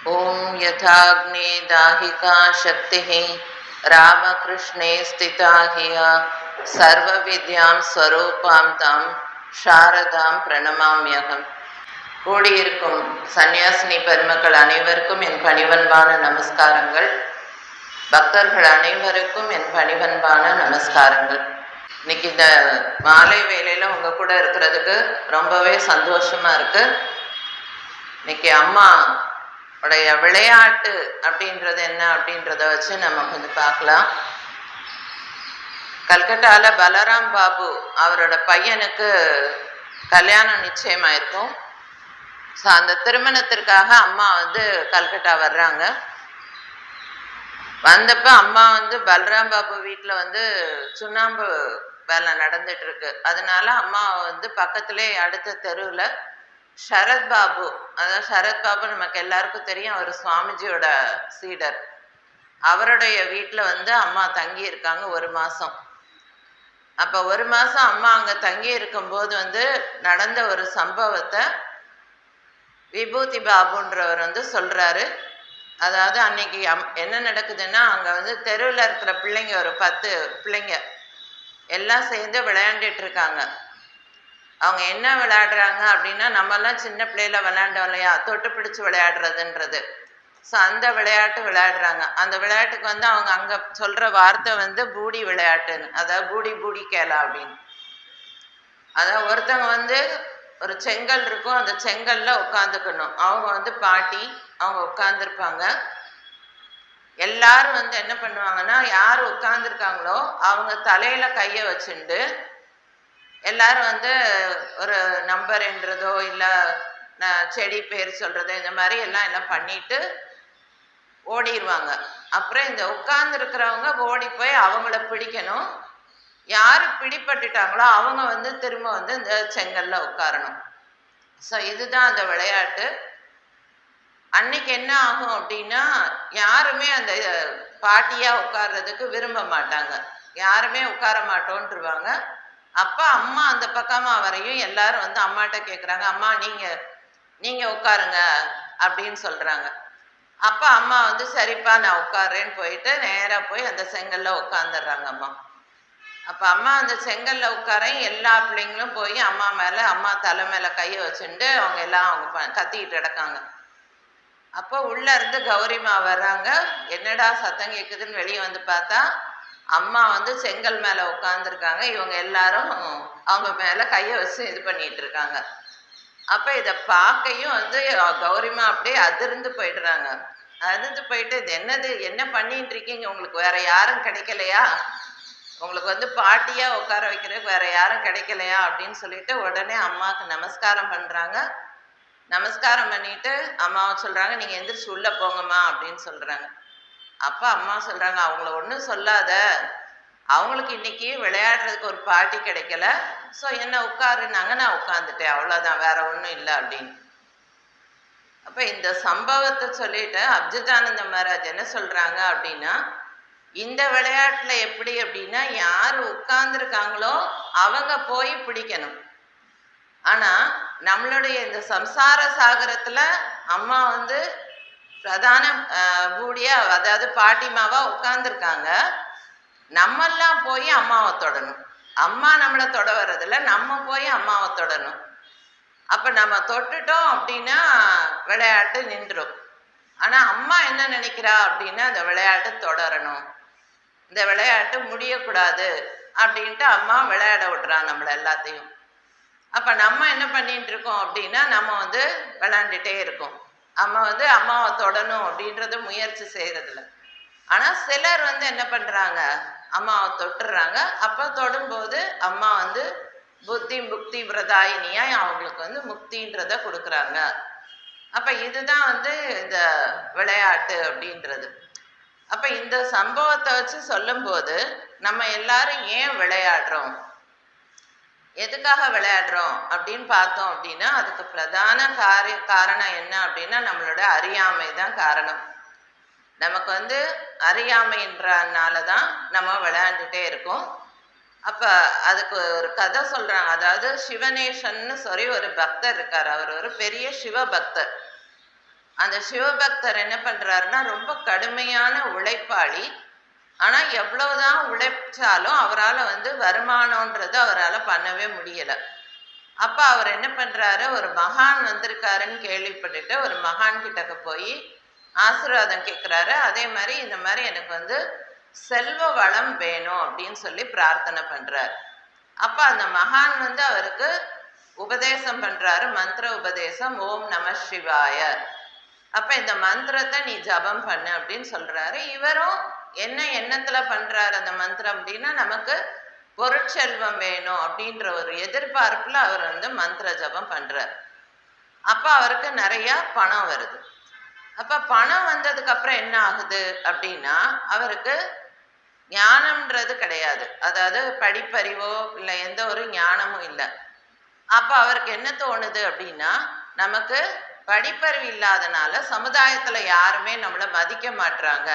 ओम यथाग्नि दाहिका शक्ति रामकृष्णे स्थिता हिया सर्व विद्यां स्वरूपां तां शारदां प्रणमाम्यहम्. கூடியிருக்கும் சன்னியாசினி பெருமக்கள் அனைவருக்கும் என் பணிவன்பான நமஸ்காரங்கள். பக்தர்கள் அனைவருக்கும் என் பணிவன்பான நமஸ்காரங்கள். இன்னைக்கு இந்த மாலை வேளையில் உங்கள் கூட இருக்கிறதுக்கு ரொம்பவே சந்தோஷமாக இருக்கு. இன்னைக்கு அம்மா உடைய விளையாட்டு அப்படின்றது என்ன அப்படின்றத வச்சு நம்ம கொஞ்சம் பார்க்கலாம். கல்கட்டாவில் பலராம் பாபு அவரோட பையனுக்கு கல்யாணம் நிச்சயமாயிருக்கும். ஸோ அந்த திருமணத்திற்காக அம்மா கல்கட்டா வர்றாங்க. வந்தப்ப அம்மா பலராம் பாபு வீட்டில் சுண்ணாம்பு வேலை நடந்துட்டு இருக்கு. அதனால அம்மா பக்கத்திலே அடுத்த தெருவில் சரத் பாபு, அதாவது சரத் பாபு நமக்கு எல்லாருக்கும் தெரியும், அவர் சுவாமிஜியோட சீடர். அவருடைய வீட்டில் அம்மா தங்கி இருக்காங்க 1 மாதம். அப்போ 1 மாதம் அம்மா அங்கே தங்கி இருக்கும்போது நடந்த ஒரு சம்பவத்தை விபூதி பாபுன்றவர் சொல்கிறாரு. அதாவது அன்னைக்கு என்ன நடக்குதுன்னா, அங்கே தெருவில் இருக்கிற பிள்ளைங்க ஒரு 10 பிள்ளைங்க எல்லாம் சேர்ந்து விளையாண்டுட்டு இருக்காங்க. அவங்க என்ன விளையாடுறாங்க அப்படின்னா, நம்மெல்லாம் சின்ன பிள்ளையில விளையாண்டோம் இல்லையா, தொட்டு பிடிச்சி விளையாடுறதுன்றது. ஸோ அந்த விளையாட்டு விளையாடுறாங்க. அந்த விளையாட்டுக்கு அவங்க அங்கே சொல்கிற வார்த்தை பூடி விளையாட்டுன்னு, அதாவது பூடி பூடி கேளா அப்படின்னு. அதாவது ஒருத்தவங்க ஒரு செங்கல் இருக்கும், அந்த செங்கல்ல உட்காந்துக்கணும். அவங்க பாட்டி அவங்க உட்காந்துருப்பாங்க. எல்லாரும் என்ன பண்ணுவாங்கன்னா, யார் உட்காந்துருக்காங்களோ அவங்க தலையில கையை வச்சுண்டு எல்லாரும் ஒரு நம்பர் என்றதோ இல்லை செடி பேர் சொல்றதோ இந்த மாதிரி எல்லாம் பண்ணிட்டு ஓடிடுவாங்க. அப்புறம் இந்த உட்கார்ந்து இருக்கிறவங்க ஓடி போய் அவங்கள பிடிக்கணும். யாரு பிடிப்பட்டுட்டாங்களோ அவங்க திரும்ப இந்த செங்கல்ல உட்காரணும். ஸோ இதுதான் அந்த விளையாட்டு. அன்னைக்கு என்ன ஆகும் அப்படின்னா, யாருமே அந்த பாட்டியா உட்கார்றதுக்கு விரும்ப மாட்டாங்க. யாருமே உட்கார மாட்டோன்ருவாங்க. அப்ப அம்மா அந்த பக்கமா வரையும் எல்லாரும் அம்மாட்ட கேட்குறாங்க, அம்மா நீங்க உட்காருங்க அப்படின்னு சொல்றாங்க. அப்ப அம்மா சரிப்பா நான் உட்கார்றேன்னு போயிட்டு நேரா போய் அந்த செங்கல்ல உட்காந்துடுறாங்க அம்மா. அப்ப அம்மா அந்த செங்கல்ல உட்கார எல்லா பிள்ளைங்களும் போய் அம்மா மேல, அம்மா தலை மேல கையை வச்சுட்டு அவங்க எல்லாம் கத்திக்கிட்டு கிடக்காங்க. அப்போ உள்ள இருந்து கௌரிமா வர்றாங்க. என்னடா சத்தம் கேட்குதுன்னு வெளியே பார்த்தா அம்மா செங்கல் மேல உட்காந்துருக்காங்க. இவங்க எல்லாரும் அவங்க மேல கையை வச்சு இது பண்ணிட்டு இருக்காங்க. அப்ப இதை பார்க்கையும் கௌரிமா அப்படியே அதிர்ந்து போயிடுறாங்க. அதிர்ந்து போயிட்டு, இது என்னது, என்ன பண்ணிட்டு இருக்கீங்க, உங்களுக்கு வேற யாரும் கிடைக்கலையா, உங்களுக்கு பாட்டியா உட்கார வைக்கிறதுக்கு வேற யாரும் கிடைக்கலையா அப்படின்னு சொல்லிட்டு உடனே அம்மாவுக்கு நமஸ்காரம் பண்றாங்க. நமஸ்காரம் பண்ணிட்டு அம்மாவை சொல்றாங்க, நீங்க எந்திரிச்சு உள்ள போங்கம்மா அப்படின்னு சொல்றாங்க. அப்ப அம்மா சொல்றாங்க, அவங்கள ஒன்றும் சொல்லாத, அவங்களுக்கு இன்னைக்கு விளையாடுறதுக்கு ஒரு பாட்டி கிடைக்கல, ஸோ என்ன உட்காருனாங்க, நான் உட்காந்துட்டேன், அவ்வளோதான், வேற ஒன்றும் இல்லை அப்படின்னு. அப்ப இந்த சம்பவத்தை சொல்லிட்டு அப்ஜிதானந்த மகாராஜ் என்ன சொல்றாங்க அப்படின்னா, இந்த விளையாட்டுல எப்படி அப்படின்னா, யார் உட்கார்ந்துருக்காங்களோ அவங்க போய் பிடிக்கணும். ஆனா நம்மளுடைய இந்த சம்சார சாகரத்துல அம்மா பிரதான பூடியா, அதாவது பாட்டிமாவா உட்கார்ந்துருக்காங்க. நம்மெல்லாம் போய் அம்மாவை தொடணும். அம்மா நம்மளை தொட வர்றதில்ல, நம்ம போய் அம்மாவை தொடணும். அப்ப நம்ம தொட்டுட்டோம் அப்படின்னா விளையாட்டு நின்றுடும். ஆனா அம்மா என்ன நினைக்கிறா அப்படின்னா, இந்த விளையாட்டு தொடரணும், இந்த விளையாட்டு முடியக்கூடாது அப்படின்ட்டு அம்மா விளையாட விடுறா நம்மளை எல்லாத்தையும். அப்ப நம்ம என்ன பண்ணிட்டு இருக்கோம் அப்படின்னா, நம்ம விளையாண்டுட்டே இருக்கோம். அம்மா அம்மாவை தொடணும் அப்படின்றத முயற்சி செய்யறதில்ல. ஆனா சிலர் என்ன பண்றாங்க, அம்மாவை தொட்டுறாங்க. அப்ப தொடும்போது அம்மா புத்தி முக்தி பிரதாயினியா அவங்களுக்கு முக்தின்றத கொடுக்குறாங்க. அப்ப இதுதான் இந்த விளையாட்டு அப்படின்றது. அப்ப இந்த சம்பவத்தை வச்சு சொல்லும்போது நம்ம எல்லாரும் ஏன் விளையாடுறோம், எதுக்காக விளையாடுறோம் அப்படின்னு பார்த்தோம் அப்படின்னா, அதுக்கு பிரதான காரணம் என்ன அப்படின்னா, நம்மளோட அறியாமை தான் காரணம். நமக்கு அறியாமைன்றனால தான் நம்ம விளையாண்டுட்டே இருக்கோம். அப்ப அதுக்கு ஒரு கதை சொல்றாங்க. அதாவது சிவனேசன்னு சொல்லி ஒரு பக்தர் இருக்கார். அவர் ஒரு பெரிய சிவ பக்தர். அந்த சிவபக்தர் என்ன பண்றாருன்னா ரொம்ப கடுமையான உழைப்பாளி. ஆனா எவ்வளவுதான் உழைச்சாலும் அவரால் வருமானம்ன்றது அவரால் பண்ணவே முடியல. அப்ப அவர் என்ன பண்றாரு, ஒரு மகான் வந்திருக்காருன்னு கேள்விப்பட்டுட்டு ஒரு மகான் கிட்டக்க போய் ஆசீர்வாதம் கேட்குறாரு. அதே மாதிரி இந்த மாதிரி எனக்கு செல்வ வளம் வேணும் அப்படின்னு சொல்லி பிரார்த்தனை பண்றாரு. அப்ப அந்த மகான் அவருக்கு உபதேசம் பண்றாரு, மந்திர உபதேசம், ஓம் நம சிவாய. அப்ப இந்த மந்திரத்தை நீ ஜபம் பண்ணு அப்படின்னு சொல்றாரு. இவரும் என்ன எண்ணத்துல பண்றாரு அந்த மந்திரம் அப்படின்னா, நமக்கு பொருட்செல்வம் வேணும் அப்படின்ற ஒரு எதிர்பார்ப்புல அவர் மந்திர ஜபம் பண்றார். அப்ப அவருக்கு நிறைய பணம் வருது. அப்ப பணம் வந்ததுக்கு அப்புறம் என்ன ஆகுது அப்படின்னா, அவருக்கு ஞானம்ன்றது கிடையாது. அதாவது படிப்பறிவோ இல்லை எந்த ஒரு ஞானமும் இல்லை. அப்ப அவருக்கு என்ன தோணுது அப்படின்னா, நமக்கு படிப்பறிவு இல்லாதனால சமுதாயத்துல யாருமே நம்மளை மதிக்க மாட்டாங்க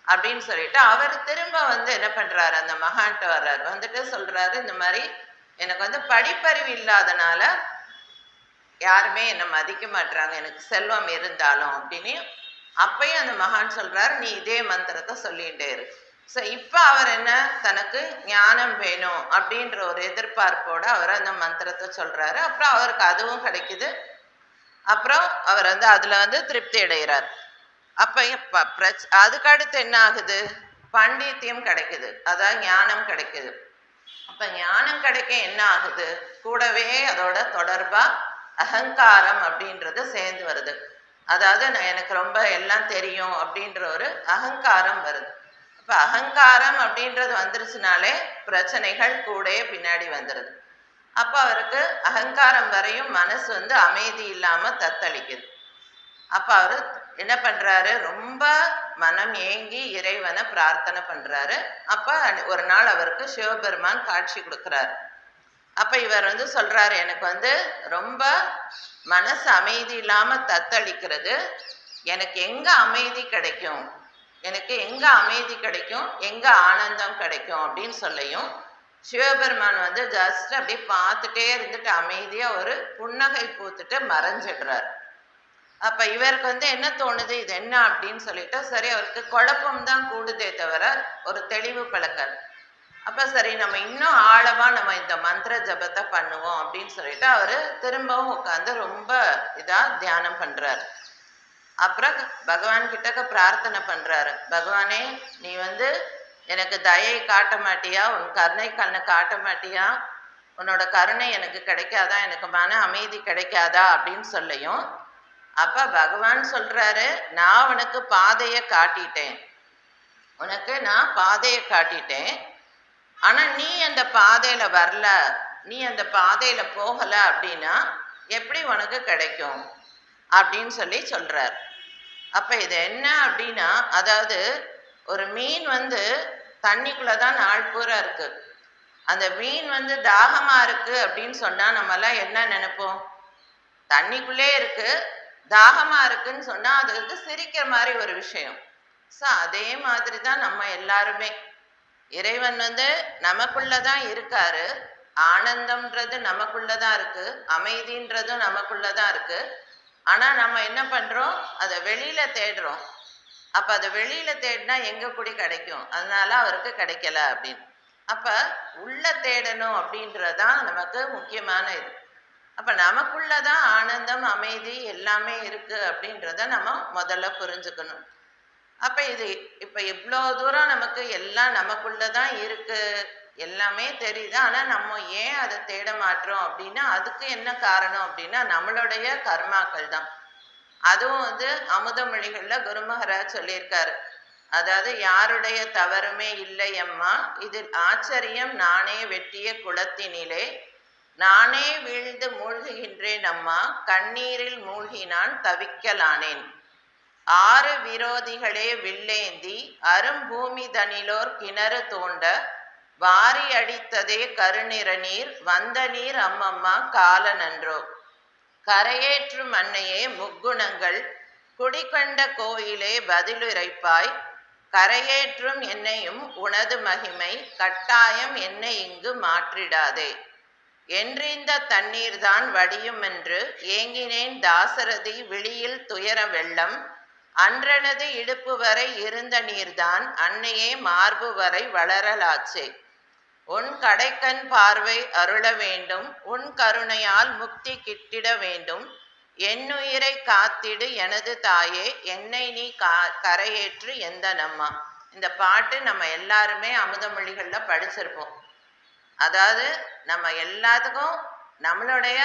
அப்படின்னு சொல்லிட்டு அவர் திரும்ப என்ன பண்றாரு, அந்த மகான்ட்டு வர்றாரு. வந்துட்டு சொல்றாரு, இந்த மாதிரி எனக்கு படிப்பறிவு இல்லாதனால யாருமே என்னை மதிக்க மாட்டாங்க, எனக்கு செல்வம் இருந்தாலும் அப்படின்னு. அப்பயும் அந்த மகான் சொல்றாரு, நீ இதே மந்திரத்தை சொல்லிகிட்டே இரு. ஸோ இப்போ அவர் என்ன, தனக்கு ஞானம் வேணும் அப்படின்ற ஒரு எதிர்பார்ப்போட அவர் அந்த மந்திரத்தை சொல்றாரு. அப்புறம் அவருக்கு அதுவும் கிடைக்குது. அப்புறம் அவர் அதுல திருப்தி அடைகிறார். அப்ப அதுக்கு அடுத்து என்ன ஆகுது, பண்டித்தியம் கிடைக்குது, அதாவது ஞானம் கிடைக்குது. அப்ப ஞானம் கிடைக்க என்ன ஆகுது, கூடவே அதோட தொடர்பா அகங்காரம் அப்படின்றது சேர்ந்து வருது. அதாவது எனக்கு ரொம்ப எல்லாம் தெரியும் அப்படின்ற ஒரு அகங்காரம் வருது. அப்ப அகங்காரம் அப்படின்றது வந்துருச்சுனாலே பிரச்சனைகள் கூட பின்னாடி வந்துடுது. அப்ப அவருக்கு அகங்காரம் வரையும் மனசு அமைதி இல்லாம தத்தளிக்குது. அப்ப அவரு என்ன பண்றாரு, ரொம்ப மனம் ஏங்கி இறைவனை பிரார்த்தனை பண்றாரு. அப்ப ஒரு நாள் அவருக்கு சிவபெருமான் காட்சி கொடுக்கிறாரு. அப்ப இவர் சொல்றாரு, எனக்கு ரொம்ப மனசு அமைதி இல்லாம தத்தளிக்கிறது, எனக்கு எங்க அமைதி கிடைக்கும், எனக்கு எங்க அமைதி கிடைக்கும், எங்க ஆனந்தம் கிடைக்கும் அப்படின்னு சொல்லியும் சிவபெருமான் ஜஸ்ட் அப்படி பார்த்துட்டே இருந்துட்டு அமைதியா ஒரு புன்னகை பூத்துட்டு மறைஞ்சிடுறாரு. அப்ப இவருக்கு என்ன தோணுது, இது என்ன அப்படின்னு சொல்லிட்டு சரி அவருக்கு குழப்பம்தான் கூடுதே தவிர ஒரு தெளிவு பழக்கல். அப்ப சரி நம்ம இன்னும் ஆழமா நம்ம இந்த மந்திர ஜபத்தை பண்ணுவோம் அப்படின்னு சொல்லிட்டு அவரு திரும்பவும் உட்காந்து ரொம்ப இதா தியானம் பண்றாரு. அப்புறம் பகவான் கிட்டக்க பிரார்த்தனை பண்றாரு, பகவானே நீ எனக்கு தயை காட்ட மாட்டியா, உன் கருணை கண்ணை காட்ட மாட்டியா, உன்னோட கருணை எனக்கு கிடைக்காதா, எனக்கு மன அமைதி கிடைக்காதா அப்படின்னு சொல்லியும். அப்ப பகவான் சொல்றாரு, நான் உனக்கு பாதையை காட்டிட்டேன், உனக்கு நான் பாதையை காட்டிட்டேன், ஆனா நீ அந்த பாதையில வரல, நீ அந்த பாதையில போகல அப்படின்னா எப்படி உனக்கு கிடைக்கும் அப்படின்னு சொல்லி சொல்றார். அப்ப இது என்ன அப்படின்னா, அதாவது ஒரு மீன் தண்ணிக்குள்ளதான் நாள் பூரா இருக்கு. அந்த மீன் தாகமா இருக்கு அப்படின்னு சொன்னா நம்ம எல்லாம் என்ன நினைப்போம், தண்ணிக்குள்ளே இருக்கு தாகமா இருக்குன்னு சொன்னா அது சிரிக்கிற மாதிரி ஒரு விஷயம். ஸோ அதே மாதிரி தான் நம்ம எல்லாருமே, இறைவன் நமக்குள்ளதான் இருக்காரு, ஆனந்தம்ன்றது நமக்குள்ளதான் இருக்கு, அமைதின்றதும் நமக்குள்ளதான் இருக்கு. ஆனா நம்ம என்ன பண்றோம், அதை வெளியில தேடுறோம். அப்ப அதை வெளியில தேடினா எங்க கூடி கிடைக்கும், அதனால அவருக்கு கிடைக்கல அப்படின்னு. அப்ப உள்ள தேடணும் அப்படின்றதான் நமக்கு முக்கியமான இது. அப்ப நமக்குள்ளதான் ஆனந்தம் அமைதி எல்லாமே இருக்கு அப்படின்றத நம்ம முதல்ல புரிஞ்சுக்கணும். அப்ப இது இப்ப இவ்வளோ தூரம் நமக்கு எல்லாம் நமக்குள்ளதான் இருக்கு, எல்லாமே தெரியுது, ஆனா நம்ம ஏன் அதை தேட மாட்டோம் அப்படின்னா அதுக்கு என்ன காரணம் அப்படின்னா நம்மளுடைய கர்மாக்கள் தான். அதுவும் அமுத மொழிகள்ல குருமகராஜ் சொல்லியிருக்காரு, அதாவது யாருடைய தவறுமே இல்லை அம்மா, இதில் ஆச்சரியம் நானே வெட்டிய குளத்தினிலே நானே வீழ்ந்து மூழ்குகின்றேன் அம்மா, கண்ணீரில் மூழ்கினான் தவிக்கலானேன், ஆறு விரோதிகளே வில்லேந்தி அரும்பூமி தனிலோர் கிணறு தோண்ட வாரி அடித்ததே கருநிற நீர் வந்த நீர் அம்மம்மா கால நன்றோ, கரையேற்றும் அன்னையே முக்குணங்கள் குடிகொண்ட கோயிலே பதிலுரைப்பாய், கரையேற்றும் என்னையும் உனது மகிமை கட்டாயம் என்னை இங்கு மாற்றிடாதே என்றிந்த தண்ணீர்தான் வடியும் என்று ஏங்கினேன் தாசரதி விழியில் துயர வெள்ளம் அன்றனது இடுப்பு வரை இருந்த நீர்தான் அன்னையே மார்பு வரை வளரலாச்சே. உன் கடைக்கண் பார்வை அருள வேண்டும், உன் கருணையால் முக்தி கிட்டிட வேண்டும், என்னுயிரை காத்திடு எனது தாயே, என்னை நீ கரையேற்று எந்த நம்மா. இந்த பாட்டு நம்ம எல்லாருமே அமுதமொழிகள்ல படிச்சிருப்போம். அதாவது நம்ம எல்லாத்துக்கும் நம்மளுடைய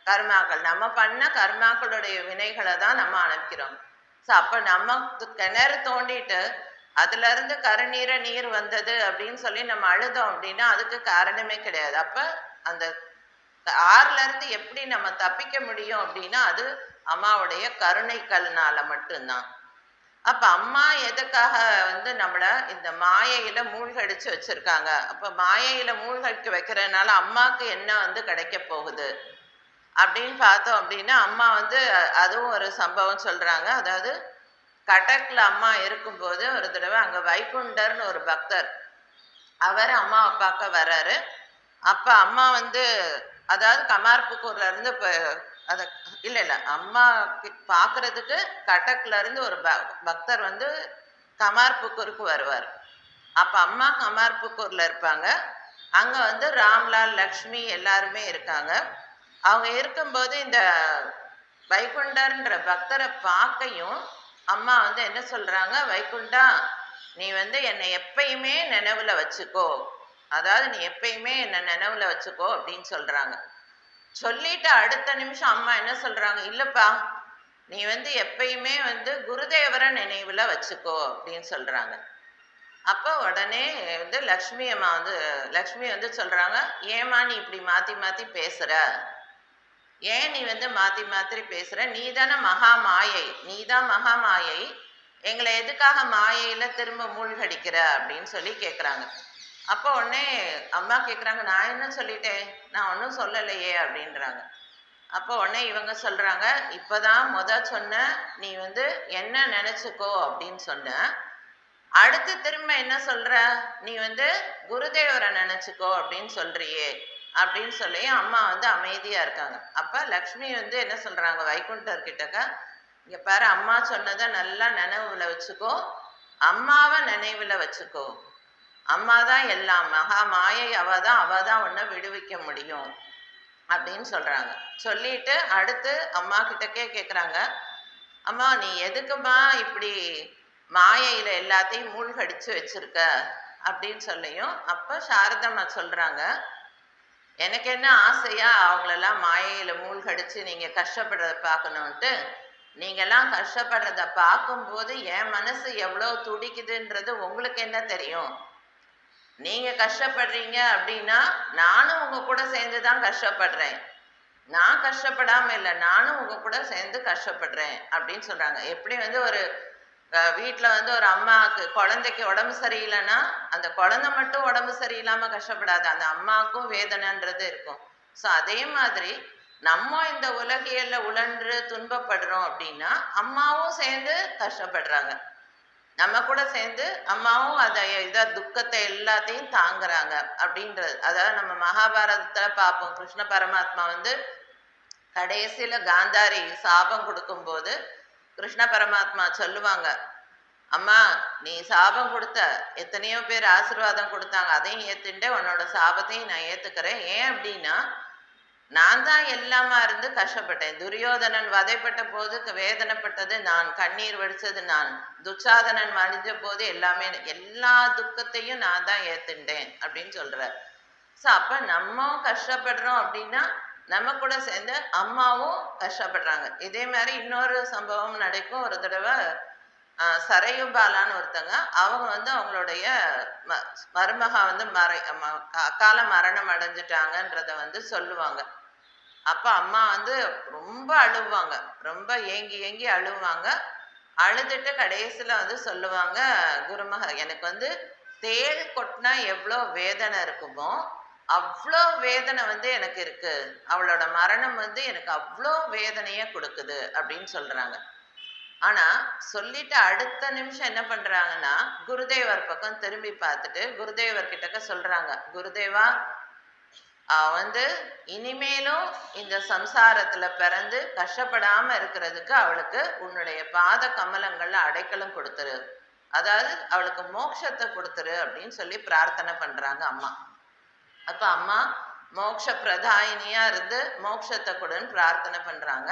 கர்மாக்கள், நம்ம பண்ண கர்மாக்களுடைய வினைகளை தான் நம்ம அனுப்பிக்கிறோம். ஸோ அப்போ நம்ம கிணறு தோண்டிட்டு அதுல இருந்து கருநீர நீர் வந்தது அப்படின்னு சொல்லி நம்ம அழுதோம் அப்படின்னா அதுக்கு காரணமே கிடையாது. அப்ப அந்த ஆறுல இருந்து எப்படி நம்ம தப்பிக்க முடியும் அப்படின்னா அது அம்மாவுடைய கருணைக்கல்னால மட்டும்தான். அப்ப அம்மா எதுக்காக நம்மள இந்த மாயையில மூழ்கடிச்சு வச்சிருக்காங்க? அப்ப மாயையில மூழ்கடிக்க வைக்கிறதுனால அம்மாவுக்கு என்ன கிடைக்க போகுது அப்படின்னு பார்த்தோம் அப்படின்னா, அம்மா அதுவும் ஒரு சம்பவம் சொல்றாங்க. அதாவது கட்டக்ல அம்மா இருக்கும்போது ஒரு தடவை அங்க வைகுண்டர்னு ஒரு பக்தர் அவர் அம்மாவை பார்க்க வர்றாரு. அப்ப அம்மா அதாவது கமார்புக்கூர்ல இருந்து அத இல்ல இல்ல அம்மா பாக்குறதுக்கு கட்டக்ல இருந்து ஒரு பக்தர் கமார்புக்கூருக்கு வருவார். அப்ப அம்மா கமார்புக்கூர்ல இருப்பாங்க. அங்க ராம்லால், லக்ஷ்மி எல்லாருமே இருக்காங்க. அவங்க இருக்கும்போது இந்த வைகுண்டர்ன்ற பக்தரை பார்க்கையும் அம்மா என்ன சொல்றாங்க, வைகுண்டா நீ என்னை எப்பயுமே நினைவுல வச்சுக்கோ, அதாவது நீ எப்பயுமே என்னை நினைவுல வச்சுக்கோ அப்படின்னு சொல்றாங்க. சொல்லிட்டு அடுத்த நிமிஷம் அம்மா என்ன சொல்றாங்க, இல்லப்பா நீ எப்பயுமே குருதேவரை நினைவுல வச்சுக்கோ அப்படின்னு சொல்றாங்க. அப்போ உடனே லக்ஷ்மி அம்மா லக்ஷ்மி சொல்றாங்க, ஏமா நீ இப்படி மாத்தி மாத்தி பேசுற, ஏன் நீ மாத்தி மாத்தி பேசுற, நீ தானே மகா மாயை, நீ தான் மகா மாயை, எங்களை எதுக்காக மாயையில திரும்ப மூழ்கடிக்கிற அப்படின்னு சொல்லி கேட்குறாங்க. அப்போ உடனே அம்மா கேட்குறாங்க, நான் என்ன சொல்லிட்டேன், நான் ஒன்றும் சொல்லலையே அப்படின்றாங்க. அப்போ உடனே இவங்க சொல்றாங்க, இப்பதான் சொன்ன நீ என்ன நினைச்சுக்கோ அப்படின்னு சொன்ன, அடுத்து திரும்ப என்ன சொல்ற, நீ குருதேவரை நினைச்சுக்கோ அப்படின்னு சொல்றியே அப்படின்னு சொல்லி அம்மா அமைதியா இருக்காங்க. அப்ப லக்ஷ்மி என்ன சொல்றாங்க வைகுண்டர் கிட்டக்க, இங்க பாரு அம்மா சொன்னதை நல்லா நினைவுல வச்சுக்கோ, அம்மாவை நினைவுல வச்சுக்கோ, அம்மாதான் எல்லாம், மகா மாயை அவதான் உன்னை விடுவிக்க முடியும் அப்படின்னு சொல்றாங்க. சொல்லிட்டு அடுத்து அம்மா கிட்டக்கே கேக்குறாங்க, அம்மா நீ எதுக்குமா இப்படி மாயையில எல்லாத்தையும் மூழ்கடிச்சு வச்சிருக்க அப்படின்னு சொல்லியும் அப்ப சாரதம்மா சொல்றாங்க, எனக்கு என்ன ஆசையா அவங்களெல்லாம் மாயையில மூழ்கடிச்சு நீங்க கஷ்டப்படுறத பார்க்கணும்ட்டு, நீங்கெல்லாம் கஷ்டப்படுறத பார்க்கும்போது என் மனசு எவ்வளவு துடிக்குதுன்றது உங்களுக்கு என்ன தெரியும், நீங்க கஷ்டப்படுறீங்க அப்படின்னா நானும் உங்க கூட சேர்ந்துதான் கஷ்டப்படுறேன், நான் கஷ்டப்படாம இல்லை, நானும் உங்க கூட சேர்ந்து கஷ்டப்படுறேன் அப்படின்னு சொல்றாங்க. எப்படி ஒரு வீட்டுல ஒரு அம்மாவுக்கு குழந்தைக்கு உடம்பு சரியில்லைன்னா அந்த குழந்தை மட்டும் உடம்பு சரியில்லாம கஷ்டப்படாது, அந்த அம்மாவுக்கும் வேதனைன்றது இருக்கும். ஸோ அதே மாதிரி நம்ம இந்த உலகியல்ல உழன்று துன்பப்படுறோம் அப்படின்னா அம்மாவும் சேர்ந்து கஷ்டப்படுறாங்க, நம்ம கூட சேர்ந்து அம்மாவும் துக்கத்தை எல்லாத்தையும் தாங்குறாங்க அப்படின்றது. அதாவது நம்ம மகாபாரதத்துல பார்ப்போம், கிருஷ்ண பரமாத்மா கடைசியில காந்தாரி சாபம் கொடுக்கும்போது கிருஷ்ண பரமாத்மா சொல்லுவாங்க, அம்மா நீ சாபம் கொடுத்த, எத்தனையோ பேர் ஆசீர்வாதம் கொடுத்தாங்க, அதையும் ஏத்துட்டு உன்னோட சாபத்தையும் நான் ஏத்துக்கிறேன். ஏன் அப்படின்னா நான் தான் எல்லாமா இருந்து கஷ்டப்பட்டேன், துரியோதனன் வதைப்பட்ட போது வேதனைப்பட்டது நான், கண்ணீர் வடிச்சது நான், துச்சாதனன் மடிஞ்ச போது எல்லாமே, எல்லா துக்கத்தையும் நான் தான் ஏத்துட்டேன் அப்படின்னு சொல்றார். ஸோ அப்ப நம்ம கஷ்டப்படுறோம் அப்படின்னா நம்ம கூட சேர்ந்து அம்மாவும் கஷ்டப்படுறாங்க. இதே மாதிரி இன்னொரு சம்பவம் நடக்கும். ஒரு தடவை சரையுபாலான்னு ஒருத்தங்க, அவங்க அவங்களுடைய மருமக அக்கால மரணம் அடைஞ்சிட்டாங்கன்றத சொல்லுவாங்க. அப்ப அம்மா ரொம்ப அழுவாங்க, ரொம்ப ஏங்கி ஏங்கி அழுவாங்க. அழுதுட்டு கடைசியில சொல்லுவாங்க, குருமக எனக்கு தேள் கொட்டினா எவ்வளோ வேதனை இருக்குமோ அவ்வளோ வேதனை எனக்கு இருக்கு, அவளோட மரணம் எனக்கு அவ்வளோ வேதனையை கொடுக்குது அப்படின்னு சொல்றாங்க. ஆனா சொல்லிட்டு அடுத்த நிமிஷம் என்ன பண்றாங்கன்னா குருதேவர் பக்கம் திரும்பி பார்த்துட்டு குருதேவர் கிட்டக்க சொல்றாங்க, குருதேவா வந்து இனிமேலும் இந்த சம்சாரத்துல பிறந்து கஷ்டப்படாம இருக்கிறதுக்கு அவளுக்கு உன்னுடைய பாத கமலங்கள்ல அடைக்கலம் கொடுத்துரு, அதாவது அவளுக்கு மோட்சத்தை கொடுத்துரு அப்படின்னு சொல்லி பிரார்த்தனை பண்றாங்க அம்மா. அப்ப அம்மா மோட்ச பிரதாயினியா இருந்து மோட்சத்தை கொடுன்னு பிரார்த்தனை பண்றாங்க.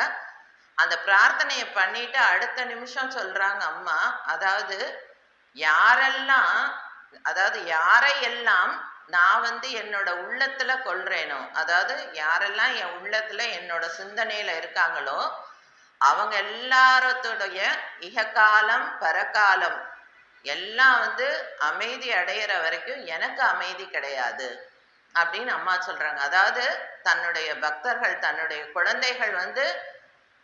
அந்த பிரார்த்தனையை பண்ணிட்டு அடுத்த நிமிஷம் சொல்றாங்க அம்மா, அதாவது யாரெல்லாம், அதாவது யாரையெல்லாம் நான் வந்து என்னோட உள்ளத்துல கொள்றேனோ, அதாவது யாரெல்லாம் என் உள்ளத்துல என்னோட சிந்தனையில இருக்காங்களோ அவங்க எல்லாரத்தோடைய இககாலம் பரகாலம் எல்லாம் வந்து அமைதி அடையிற வரைக்கும் எனக்கு அமைதி கிடையாது அப்படின்னு அம்மா சொல்றாங்க. அதாவது தன்னுடைய பக்தர்கள், தன்னுடைய குழந்தைகள் வந்து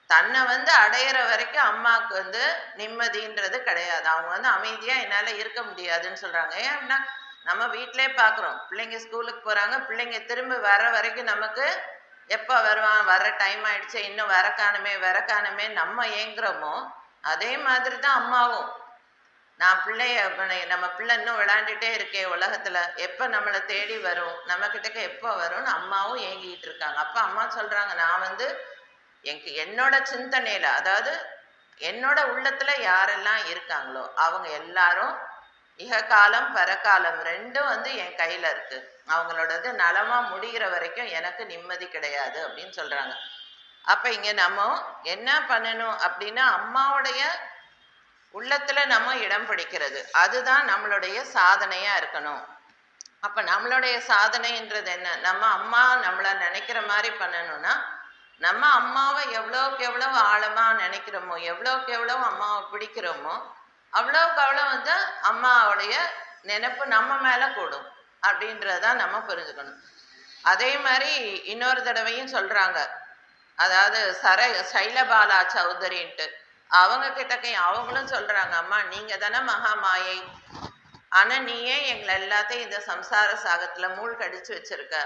தன்னை வந்து அடையிற வரைக்கும் அம்மாவுக்கு வந்து நிம்மதின்றது கிடையாது. அவங்க வந்து அமைதியா என்னால இருக்க முடியாதுன்னு சொல்றாங்க. ஏன் அப்படின்னா நம்ம வீட்டிலே பார்க்குறோம், பிள்ளைங்க ஸ்கூலுக்கு போறாங்க, பிள்ளைங்க திரும்ப வர வரைக்கும் நமக்கு எப்போ வருவான், வர டைம் ஆயிடுச்சு, இன்னும் வர காணுமே நம்ம ஏங்குறோமோ அதே மாதிரி தான் அம்மாவும். நான் நம்ம பிள்ளை இன்னும் விளையாண்டுட்டே இருக்கேன் உலகத்துல, எப்ப நம்மளை தேடி வரும், நம்ம கிட்டக்க எப்போ வரும்னு அம்மாவும் ஏங்கிட்டு இருக்காங்க. அப்ப அம்மா சொல்றாங்க, நான் வந்து என்னோட சிந்தனையில, அதாவது என்னோட உள்ளத்துல யாரெல்லாம் இருக்காங்களோ அவங்க எல்லாரும் இககாலம் பரகாலம் ரெண்டும் வந்து என் கையில இருக்கு, அவங்களோடது நலமா முடிகிற வரைக்கும் எனக்கு நிம்மதி கிடையாது அப்படின்னு சொல்றாங்க. அப்ப இங்க நம்ம என்ன பண்ணணும் அப்படின்னா அம்மாவுடைய உள்ளத்துல நம்ம இடம் பிடிக்கிறது, அதுதான் நம்மளுடைய சாதனையா இருக்கணும். அப்ப நம்மளுடைய சாதனைன்றது என்ன, நம்ம அம்மா நம்மளை நினைக்கிற மாதிரி பண்ணணும்னா நம்ம அம்மாவை எவ்வளோக்கு எவ்வளவு ஆழமா நினைக்கிறோமோ, எவ்வளோக்கு எவ்வளவு அம்மாவை பிடிக்கிறோமோ அவ்வளோக்கு அவ்வளோ வந்து அம்மாவுடைய நினைப்பு நம்ம மேல கூடும் அப்படின்றதான் நம்ம புரிஞ்சுக்கணும். அதே மாதிரி இன்னொரு தடவையும் சொல்றாங்க, அதாவது சைலபாலா சௌதரின்ட்டு அவங்க கிட்டக்க அவங்களும் சொல்றாங்க, அம்மா நீங்க தானே மகா மாயை, ஆனா நீயே எங்களை எல்லாத்தையும் இந்த சம்சார சாகத்துல மூழ்கடிச்சு வச்சிருக்க,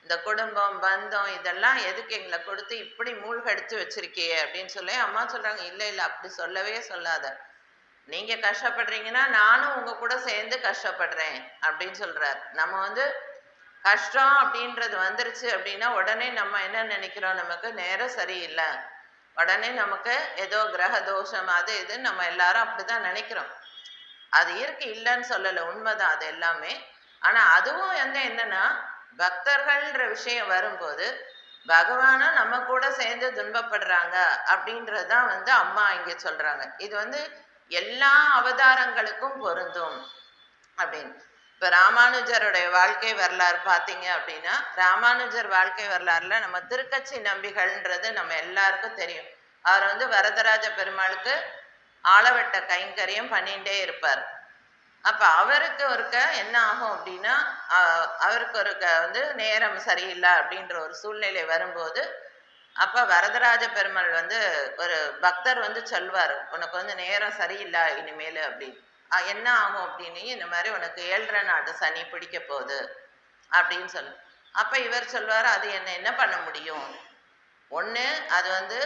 இந்த குடும்பம் பந்தம் இதெல்லாம் எதுக்கு எங்களை கொடுத்து இப்படி மூழ்கடிச்சு வச்சிருக்கியே அப்படின்னு சொல்லி அம்மா சொல்றாங்க, இல்லை இல்லை அப்படி சொல்லவே சொல்லாத, நீங்க கஷ்டப்படுறீங்கன்னா நானும் உங்க கூட சேர்ந்து கஷ்டப்படுறேன் அப்படின்னு சொல்றார். நம்ம வந்து கஷ்டம் அப்படின்றது வந்துருச்சு அப்படின்னா உடனே நம்ம என்ன நினைக்கிறோம், நமக்கு நேரம் சரியில்லை, உடனே நமக்கு ஏதோ கிரக தோஷம் அது இதுன்னு நம்ம எல்லாரும் அப்படிதான் நினைக்கிறோம். அது இருக்கு, இல்லைன்னு சொல்லலை, உண்மைதான் அது எல்லாமே. ஆனா அதுவும் வந்து என்னன்னா பக்தர்கள்ன்ற விஷயம் வரும்போது பகவானும் நம்ம கூட சேர்ந்து துன்பப்படுறாங்க அப்படின்றதான் வந்து அம்மா இங்க சொல்றாங்க. இது வந்து எல்லா அவதாரங்களுக்கும் பொருந்தும் அப்படின்னு. இப்ப ராமானுஜருடைய வாழ்க்கை வரலாறு பார்த்தீங்க அப்படின்னா ராமானுஜர் வாழ்க்கை வரலாறுல நம்ம திருக்கச்சி நம்பிகள்ன்றது நம்ம எல்லாருக்கும் தெரியும். அவர் வந்து வரதராஜ பெருமாளுக்கு ஆளவட்ட கைங்கரியம் பண்ணிகிட்டே இருப்பார். அப்ப அவருக்கு ஒருக்க என்ன ஆகும் அப்படின்னா அவருக்கு ஒருக்க வந்து நேரம் சரியில்லை அப்படின்ற ஒரு சூழ்நிலை வரும்போது அப்ப வரதராஜ பெருமாள் வந்து ஒரு பக்தர் வந்து சொல்வார், உனக்கு வந்து நேரம் சரியில்லை இனிமேல் அப்படின்னு. என்ன ஆகும் அப்படின்னு, இந்த மாதிரி உனக்கு 7.5 நாட்டு சனி பிடிக்க போகுது அப்படின்னு சொல்லு. அப்ப இவர் சொல்வார், அது என்ன பண்ண முடியும், ஒண்ணு அது வந்து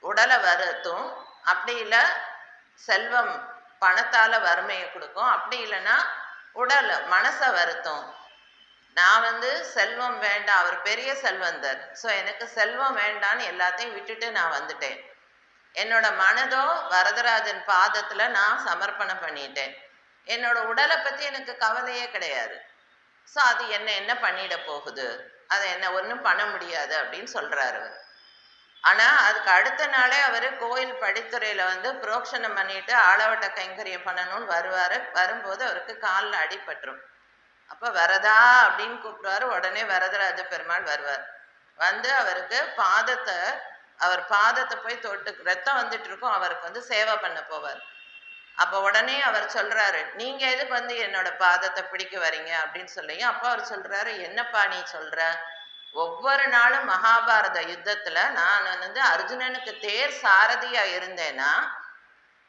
உடலை வருத்தும், அப்படி இல்லை செல்வம் பணத்தால வறுமையை கொடுக்கும், அப்படி இல்லைன்னா உடல் மனசை வருத்தும். நான் வந்து செல்வம் வேண்டாம், அவர் பெரிய செல்வந்தர், ஸோ எனக்கு செல்வம் வேண்டான்னு எல்லாத்தையும் விட்டுட்டு நான் வந்துட்டேன், என்னோட மனதோ வரதராஜன் பாதத்துல நான் சமர்ப்பணம் பண்ணிட்டேன், என்னோட உடலை பத்தி எனக்கு கவலையே கிடையாது, ஸோ அது என்ன பண்ணிட போகுது, அதை என்ன ஒன்றும் பண்ண முடியாது அப்படின்னு சொல்றாரு. ஆனா அதுக்கு அடுத்த நாளே அவரு கோயில் படித்துறையில வந்து புரோக்ஷனம் பண்ணிட்டு ஆளவட்ட கைங்கரியம் பண்ணணும்னு வரும்போது அவருக்கு காலில் அடிபட்டுரும். அப்ப வரதா அப்படின்னு கூப்பிடுவாரு, உடனே வரதராஜ பெருமாள் வருவார். வந்து அவருக்கு அவர் பாதத்தை போய் தொட்டு, ரத்தம் வந்துட்டு இருக்கும், அவருக்கு வந்து சேவை பண்ண போவார். அப்ப உடனே அவர் சொல்றாரு, நீங்க எதுக்கு வந்து என்னோட பாதத்தை பிடிக்க வரீங்க அப்படின்னு சொல்லி. அப்ப அவர் சொல்றாரு, என்னப்பா நீ சொல்ற, ஒவ்வொரு நாளும் மகாபாரத யுத்தத்துல நான் வந்து அர்ஜுனனுக்கு தேர் சாரதியா இருந்தேன்னா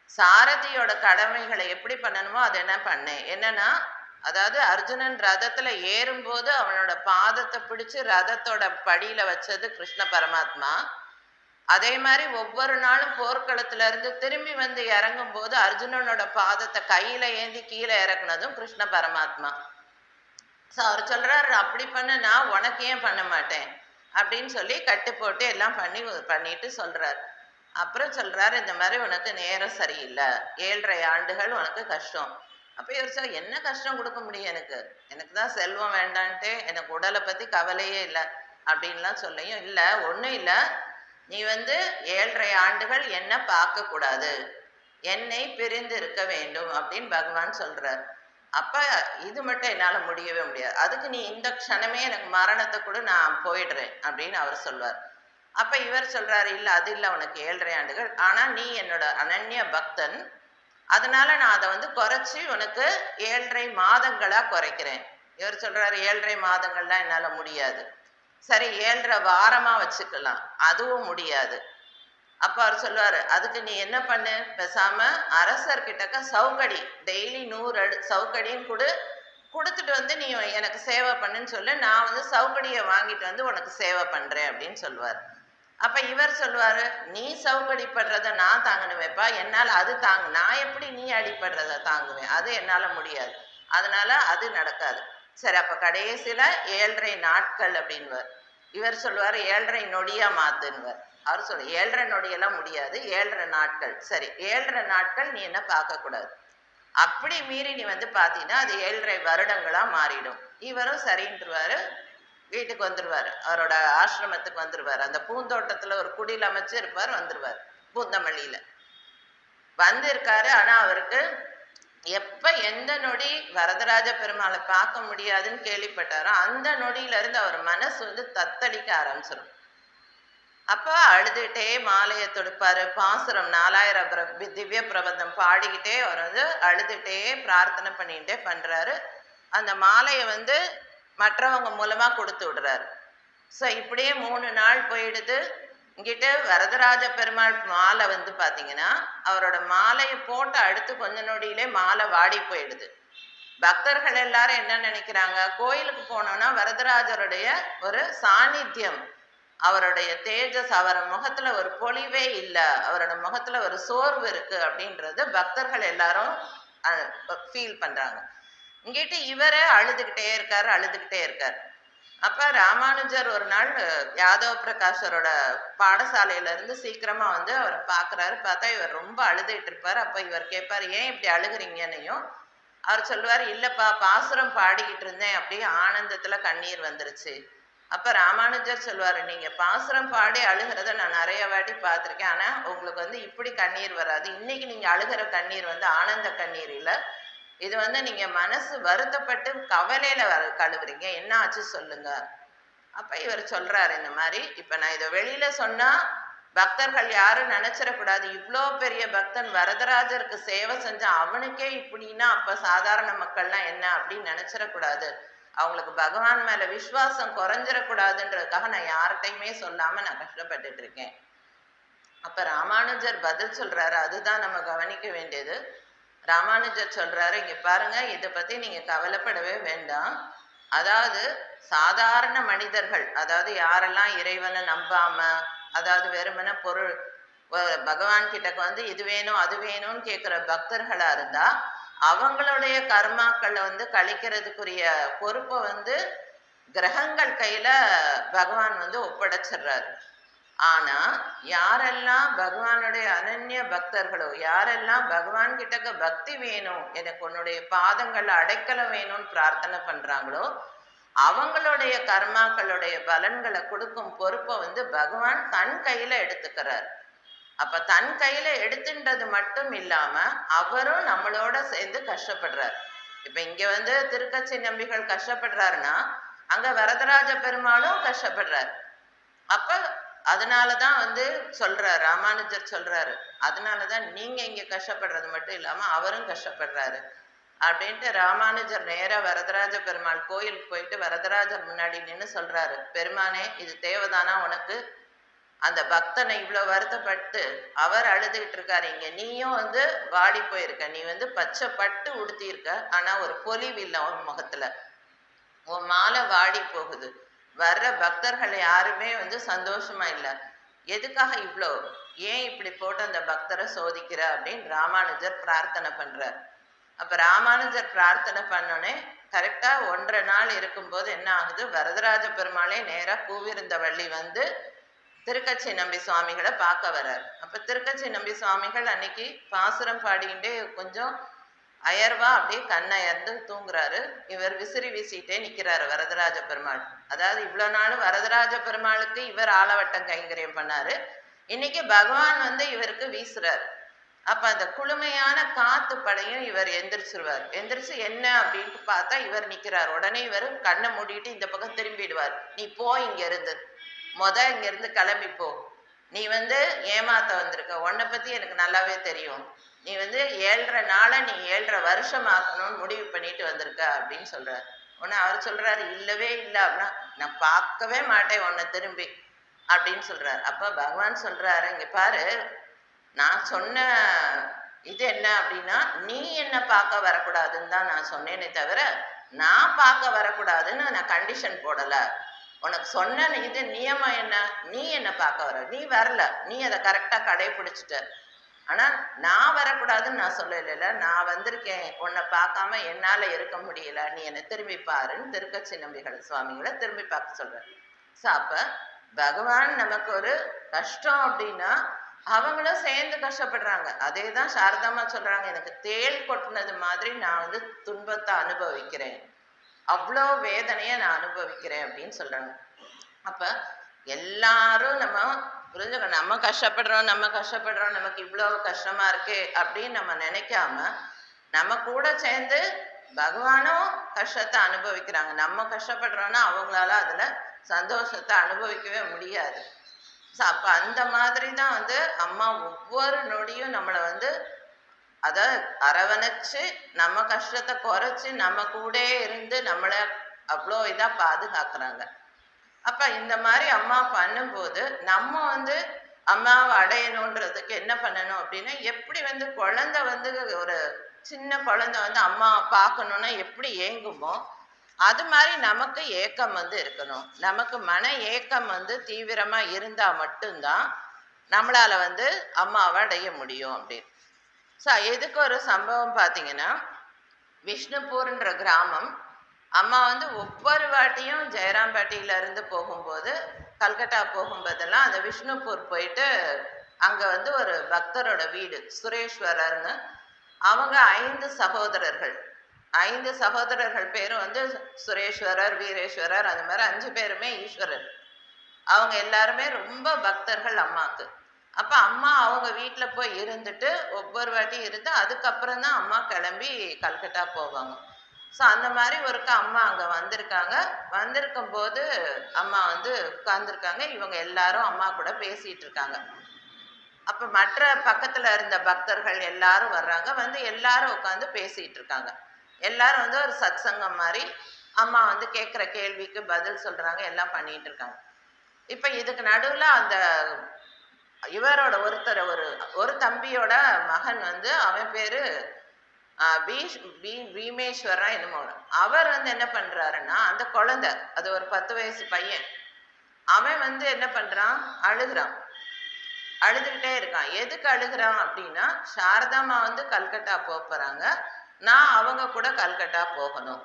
சாரதியோட கடமைகளை எப்படி பண்ணணுமோ அதை என்ன பண்ணேன், என்னன்னா அதாவது அர்ஜுனன் ரதத்துல ஏறும்போது அவனோட பாதத்தை பிடிச்சு ரதத்தோட படியில வச்சது கிருஷ்ண பரமாத்மா, அதே மாதிரி ஒவ்வொரு நாளும் போர்க்களத்துல இருந்து திரும்பி வந்து இறங்கும் போது அர்ஜுனனோட பாதத்தை கையில ஏந்தி கீழே இறக்குனதும் கிருஷ்ண பரமாத்மா. ஸோ அவர் சொல்றாரு, அப்படி பண்ண நான் உனக்கு ஏன் பண்ண மாட்டேன் அப்படின்னு சொல்லி கட்டு போட்டு எல்லாம் பண்ணிட்டு சொல்றாரு. அப்புறம் சொல்றாரு, இந்த மாதிரி உனக்கு நேரம் சரியில்லை, 7.5 ஆண்டுகள் உனக்கு கஷ்டம். அப்ப இவர் சொல்ல, என்ன கஷ்டம் கொடுக்க முடியும் எனக்கு? எனக்கு தான் செல்வம் வேண்டான்ட்டு, எனக்கு உடலை பத்தி கவலையே இல்லை அப்படின்லாம் சொல்லியும், இல்லை ஒன்றும் இல்லை, நீ 7.5 ஆண்டுகள் என்ன பார்க்க கூடாது, என்னை பிரிந்து இருக்க வேண்டும் அப்படின்னு பகவான் சொல்றார். அப்ப இது மட்டும் என்னால முடியவே முடியாது, அதுக்கு நீ இந்த க்ஷணமே எனக்கு மரணத்தை கூட நான் போயிடுறேன் அப்படின்னு அவர் சொல்வார். அப்ப இவர் சொல்றாரு, இல்ல அது இல்லை, உனக்கு 7.5 ஆண்டுகள், ஆனா நீ என்னோட அனன்ய பக்தன், அதனால நான் அதை குறைச்சி உனக்கு 7.5 மாதங்களா குறைக்கிறேன். இவர் சொல்றாரு, 7.5 மாதங்கள்லாம் என்னால முடியாது. சரி 7.5 வாரமா வச்சுக்கலாம், அதுவும் முடியாது. அப்ப அவர் சொல்லுவாரு, அதுக்கு நீ என்ன பண்ணு, பேசாம அரசர்கிட்டக்க சவுக்கடி டெய்லி 100 சவுக்கடின்னு கொடுத்துட்டு நீ எனக்கு சேவை பண்ணுன்னு சொல்லு, நான் சவுக்கடியை வாங்கிட்டு உனக்கு சேவை பண்றேன் அப்படின்னு சொல்லுவார். அப்ப இவர் சொல்லுவாரு, நீ சவுக்கடிப்படுறத நான் தாங்கணுமேப்பா, என்னால அது நான் எப்படி நீ அடிப்படுறத தாங்குவேன், அது என்னால முடியாது, அதனால அது நடக்காது. சரி அப்ப கடைசியில 7.5 நாட்கள் அப்படின்வார். இவர் சொல்லுவாரு, 7.5 நொடியா மாத்துன்னுவார். அவர் சொல்ல, 7.5 நொடியெல்லாம் முடியாது, 7.5 நாட்கள். சரி 7.5 நாட்கள் நீ என்ன பார்க்க கூடாது, அப்படி மீறி நீ பாத்தீங்கன்னா அது 7.5 வருடங்களா மாறிடும். இவரும் சரின்றுவாரு, வீட்டுக்கு வந்துருவாரு, அவரோட ஆசிரமத்துக்கு வந்துருவாரு. அந்த பூந்தோட்டத்துல ஒரு குடில் அமைச்சு இருப்பார், வந்துருவார் பூந்தமல்லியில இருக்காரு. ஆனா அவருக்கு எப்ப எந்த நொடி வரதராஜ பெருமாளை பார்க்க முடியாதுன்னு கேள்விப்பட்டாரோ அந்த நொடியில இருந்து அவர் மனசு தத்தளிக்க ஆரம்பிச்சிடும். அப்ப அழுதுகிட்டே மாலையை தொடுப்பாரு, பாசுரம் 4000 திவ்ய பிரபந்தம் பாடிக்கிட்டே அவர் அழுதுகிட்டே பிரார்த்தனை பண்ணிக்கிட்டே பண்றாரு. அந்த மாலையை மற்றவங்க மூலமா கொடுத்து விடுறாரு. ஸோ இப்படியே 3 நாள் போயிடுது. இங்கிட்டு வரதராஜ பெருமாள் மாலை பாத்தீங்கன்னா அவரோட மாலையை போட்டு அடுத்து கொஞ்ச நொடியிலே மாலை வாடி போயிடுது. பக்தர்கள் எல்லாரும் என்ன நினைக்கிறாங்க, கோயிலுக்கு போனோம்னா வரதராஜருடைய ஒரு சாநித்தியம், அவருடைய தேஜஸ், அவர் முகத்துல ஒரு பொலிவே இல்லை, அவரோட முகத்துல ஒரு சோர்வு இருக்கு அப்படின்றது பக்தர்கள் எல்லாரும் ஃபீல் பண்றாங்க. இங்கிட்டு இவரே அழுதுகிட்டே இருக்காரு. அப்ப ராமானுஜர் ஒரு நாள் யாதவ பிரகாஷரோட பாடசாலையில இருந்து சீக்கிரமா அவரை பாக்குறாரு. பார்த்தா இவர் ரொம்ப அழுதுகிட்டு இருப்பாரு. அப்ப இவர் கேட்பாரு, ஏன் இப்படி அழுகுறீங்கன்னையும் அவர் சொல்லுவாரு, இல்லப்பா பாசுரம் பாடிக்கிட்டு இருந்தேன், அப்படியே ஆனந்தத்துல கண்ணீர் வந்துருச்சு. அப்ப ராமானுஜர் சொல்லுவாரு, நீங்க பாசுரம் பாடி அழுகிறத நான் நிறைய வாட்டி பார்த்திருக்கேன், ஆனா உங்களுக்கு இப்படி கண்ணீர் வராது, இன்னைக்கு நீங்க அழுகிற கண்ணீர் ஆனந்த கண்ணீர் இல்ல, இது நீங்க மனசு வருத்தப்பட்டு கவலையில கழுவுறீங்க, என்ன ஆச்சு சொல்லுங்க. அப்ப இவர் சொல்றாரு, இந்த மாதிரி இப்ப நான் இதை வெளியில சொன்னா பக்தர்கள் யாரும் நினைச்சிடக்கூடாது, இவ்வளோ பெரிய பக்தன் வரதராஜருக்கு சேவை செஞ்சா அவனுக்கே இப்படின்னா அப்ப சாதாரண மக்கள்லாம் என்ன அப்படின்னு நினைச்சிடக்கூடாது, அவங்களுக்கு பகவான் மேல விசுவாசம் குறைஞ்சிடக்கூடாதுன்றதுக்காக நான் யார்கிட்டையுமே சொல்லாம நான் கஷ்டப்பட்டுட்டு இருக்கேன். அப்ப ராமானுஜர் பதில் சொல்றாரு, அதுதான் நம்ம கவனிக்க வேண்டியது. ராமானுஜர் சொல்றாரு, இங்க பாருங்க, இதை பத்தி நீங்க கவலைப்படவே வேண்டாம். அதாவது சாதாரண மனிதர்கள், அதாவது யாரெல்லாம் இறைவனை நம்பாம, அதாவது வெறுமன பொருள் பகவான் கிட்டக்கு இது வேணும் அது வேணும்னு கேட்கிற பக்தர்களா இருந்தா அவங்களுடைய கர்மாக்களை கழிக்கிறதுக்குரிய பொறுப்பை கிரகங்கள் கையில பகவான் ஒப்படைச்சிடுறாரு. ஆனா யாரெல்லாம் பகவானுடைய அனன்ய பக்தர்களோ, யாரெல்லாம் பகவான் கிட்டக்க பக்தி வேணும், எனக்கு உன்னுடைய பாதங்கள் அடைக்கலம் வேணும்னு பிரார்த்தனை பண்றாங்களோ அவங்களுடைய கர்மாக்களுடைய பலன்களை கொடுக்கும் பொறுப்பை பகவான் தன் கையில எடுத்துக்கிறார். அப்ப தன் கையில எடுத்துன்றது மட்டும் இல்லாம அவரும் நம்மளோட சேர்ந்து கஷ்டப்படுறார். இப்ப இங்க திருக்கச்சி நம்பிகள் கஷ்டப்படுறாருன்னா அங்க வரதராஜ பெருமாளும் கஷ்டப்படுறாரு. அப்ப அதனாலதான் சொல்றாரு, ராமானுஜர் சொல்றாரு, அதனாலதான் நீங்க இங்க கஷ்டப்படுறது மட்டும் இல்லாம அவரும் கஷ்டப்படுறாரு அப்படின்ட்டு ராமானுஜர் நேரா வரதராஜ பெருமாள் கோயிலுக்கு போயிட்டு வரதராஜர் முன்னாடி நின்று சொல்றாரு, பெருமானே இது தேவைதானா உனக்கு, அந்த பக்தனை இவ்வளவு வருத்தப்பட்டு அவர் அழுதுகிட்டு இருக்காரு, இங்க நீயும் வாடி போயிருக்க, நீ பச்சை பட்டு உடுத்தி இருக்க, ஆனா ஒரு பொலிவு இல்லை உன் முகத்துல, உன் மாலை வாடி போகுது, வர்ற பக்தர்கள் யாருமே சந்தோஷமா இல்லை, எதுக்காக இவ்வளோ, ஏன் இப்படி போட்டு அந்த பக்தரை சோதிக்கிற அப்படின்னு ராமானுஜர் பிரார்த்தனை பண்றார். அப்ப ராமானுஜர் பிரார்த்தனை பண்ணோடனே கரெக்டாக 1.5 நாள் இருக்கும்போது என்ன ஆகுது, வரதராஜ பெருமாளே நேராக பூவிருந்தவள்ளி வந்து திருக்கச்சி நம்பி சுவாமிகளை பார்க்க வர்றார். அப்போ திருக்கச்சி நம்பி சுவாமிகள் அன்னைக்கு பாசுரம் பாடிக்கிட்டே கொஞ்சம் அயர்வா அப்படியே கண்ணயர்ந்து தூங்குறாரு. இவர் விசிறி வீசிட்டே நிற்கிறாரு வரதராஜ பெருமாள். அதாவது இவ்வளோ நாள் வரதராஜ பெருமாளுக்கு இவர் ஆலவட்டம் கைங்கரியம் பண்ணாரு. இன்னைக்கு பகவான் வந்து இவருக்கு வீசுறாரு. அப்ப அந்த குளுமையான காத்து படையும் இவர் எந்திரிச்சிருவார். எந்திரிச்சு என்ன அப்படின்ட்டு பார்த்தா இவர் நிக்கிறார். உடனே இவர் கண்ணை மூடிட்டு இந்த பக்கம் திரும்பிடுவார். நீ போ, இங்க இருந்து இங்க இருந்து கிளம்பி போ. நீ வந்து ஏமாத்த வந்திருக்க, உன்னை பத்தி எனக்கு நல்லாவே தெரியும். நீ வந்து 7.5 நாளை நீ 7.5 வருஷம் ஆக்கணும்னு முடிவு பண்ணிட்டு வந்திருக்க அப்படின்னு சொல்றாரு. உடனே அவர் சொல்றாரு, இல்லவே இல்லை அப்படின்னா, நான் பார்க்கவே மாட்டேன் உன்னை திரும்பி அப்படின்னு சொல்றாரு. அப்ப பகவான் சொல்றாரு, இங்க பாரு, நான் சொன்ன இது என்ன அப்படின்னா, நீ என்ன பார்க்க வரக்கூடாதுன்னு தான் நான் சொன்னேனே தவிர நான் பார்க்க வரக்கூடாதுன்னு நான் கண்டிஷன் போடல. உனக்கு சொன்ன இது நியமம் என்ன, நீ என்ன பார்க்க வர, நீ வரல, நீ அதை கரெக்டா கடைபிடிச்சிட்ட. ஆனா நான் வரக்கூடாதுன்னு நான் சொல்லல, நான் வந்திருக்கேன், உன்னை பார்க்காம என்னால இருக்க முடியல, நீ என்னை திரும்பி பாருன்னு திருக்கச்சி நம்பிகள் சுவாமிகளை திரும்பி பார்க்க சொல்றேன். ஸோ அப்ப பகவான் நமக்கு ஒரு கஷ்டம் அப்படின்னா அவங்களும் சேர்ந்து கஷ்டப்படுறாங்க. அதே தான் சாரதாமா சொல்றாங்க, எனக்கு தேள் கொட்டினது மாதிரி நான் வந்து துன்பத்தை அனுபவிக்கிறேன், அவ்வளோ வேதனையை நான் அனுபவிக்கிறேன் அப்படின்னு சொல்றாங்க. அப்ப எல்லாரும் நம்ம புரிஞ்சுக்க, நம்ம கஷ்டப்படுறோம் நமக்கு இவ்வளோ கஷ்டமா இருக்கு அப்படின்னு நம்ம நினைக்காம நம்ம கூட சேர்ந்து பகவானும் கஷ்டத்தை அனுபவிக்கிறாங்க. நம்ம கஷ்டப்படுறோம்னா அவங்களால அதுல சந்தோஷத்தை அனுபவிக்கவே முடியாது. ஸோ அப்போ அந்த மாதிரி தான் வந்து அம்மா ஒவ்வொரு நொடியும் நம்மளை வந்து அதை அரவணைச்சு நம்ம கஷ்டத்தை குறைச்சி நம்ம கூட இருந்து நம்மளை அவ்வளோ இதாக பாதுகாக்கிறாங்க. அப்போ இந்த மாதிரி அம்மா பண்ணும்போது நம்ம வந்து அம்மாவை அடையணுன்றதுக்கு என்ன பண்ணணும் அப்படின்னா, எப்படி வந்து குழந்தை வந்து ஒரு சின்ன குழந்தை வந்து அம்மாவை பார்க்கணுன்னா எப்படி ஏங்குமோ அது மாதிரி நமக்கு ஏக்கம் வந்து இருக்கணும். நமக்கு மன ஏக்கம் வந்து தீவிரமா இருந்தா மட்டும்தான் நம்மளால வந்து அம்மாவை அடைய முடியும் அப்படின்னு. ஸோ எதுக்கு ஒரு சம்பவம் பார்த்தீங்கன்னா, விஷ்ணுபூர்ன்ற கிராமம், அம்மா வந்து ஒவ்வொரு வாட்டியும் ஜெயராம்பேட்டையில இருந்து போகும்போது, கல்கட்டா போகும்போதெல்லாம் அந்த விஷ்ணுபூர் போயிட்டு அங்க வந்து ஒரு பக்தரோட வீடு சுரேஸ்வரர்னு, அவங்க 5 சகோதரர்கள், 5 சகோதரர்கள் பேரும் வந்து சுரேஸ்வரர், வீரேஸ்வரர், அது மாதிரி 5 பேருமே ஈஸ்வரர். அவங்க எல்லாருமே ரொம்ப பக்தர்கள் அம்மாவுக்கு. அப்ப அம்மா அவங்க வீட்டில் போய் இருந்துட்டு ஒவ்வொரு வாட்டி இருந்து அதுக்கப்புறம் தான் அம்மா கிளம்பி கல்கட்டா போவாங்க. ஸோ அந்த மாதிரி ஒருக்க அம்மா அங்கே வந்திருக்காங்க. வந்திருக்கும் போது அம்மா வந்து உட்கார்ந்துருக்காங்க. இவங்க எல்லாரும் அம்மா கூட பேசிட்டு இருக்காங்க. அப்போ மற்ற பக்கத்தில் இருந்த பக்தர்கள் எல்லாரும் வர்றாங்க. வந்து எல்லாரும் உட்காந்து பேசிட்டு இருக்காங்க. எல்லாரும் வந்து ஒரு சத்சங்கம் மாதிரி அம்மா வந்து கேட்குற கேள்விக்கு பதில் சொல்றாங்க, எல்லாம் பண்ணிட்டு இருக்காங்க. இப்போ இதுக்கு நடுவில் அந்த இவரோட ஒரு தம்பியோட மகன் வந்து, அவன் பேரு பீமேஸ்வரா என்னமோ, அவர் வந்து என்ன பண்றாருன்னா, அந்த குழந்தை, அது ஒரு 10 வயசு பையன், அவன் வந்து என்ன பண்றான், அழுதுகிட்டே இருக்கான். எதுக்கு அழுகிறான் அப்படின்னா, சாரதாமா வந்து கல்கட்டா போறாங்க, நான் அவங்க கூட கல்கட்டா போகணும்.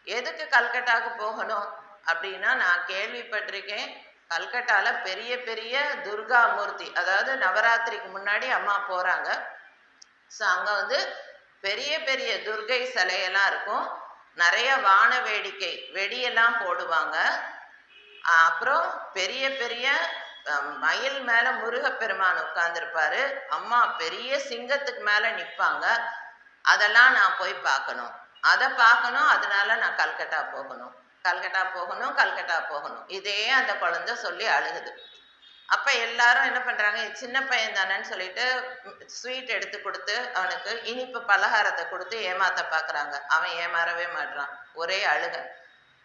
எதுக்கு கல்கட்டாவுக்கு போகணும் அப்படின்னா, நான் கேள்விப்பட்டிருக்கேன், கல்கட்டால பெரிய பெரிய துர்கா மூர்த்தி, அதாவது நவராத்திரிக்கு முன்னாடி அம்மா போறாங்க. ஸோ அங்க வந்து பெரிய பெரிய துர்கை சிலையெல்லாம் இருக்கும், நிறைய வான வேடிக்கை வெடியெல்லாம் போடுவாங்க. அப்புறம் பெரிய பெரிய மயில் மேல முருகப்பெருமான் உட்கார்ந்துருப்பாரு, அம்மா பெரிய சிங்கத்துக்கு மேல நிற்பாங்க. அதெல்லாம் நான் போய் பார்க்கணும், அதை பார்க்கணும், அதனால நான் கல்கட்டா போகணும். இதே அந்த குழந்தை சொல்லி அழுகுது. அப்ப எல்லாரும் என்ன பண்றாங்க, சின்ன பையன் தானேன்னு சொல்லிட்டு ஸ்வீட் எடுத்து கொடுத்து அவனுக்கு இனிப்பு பலகாரத்தை கொடுத்து ஏமாத்த பாக்குறாங்க. அவன் ஏமாறவே மாட்டான், ஒரே அழுக.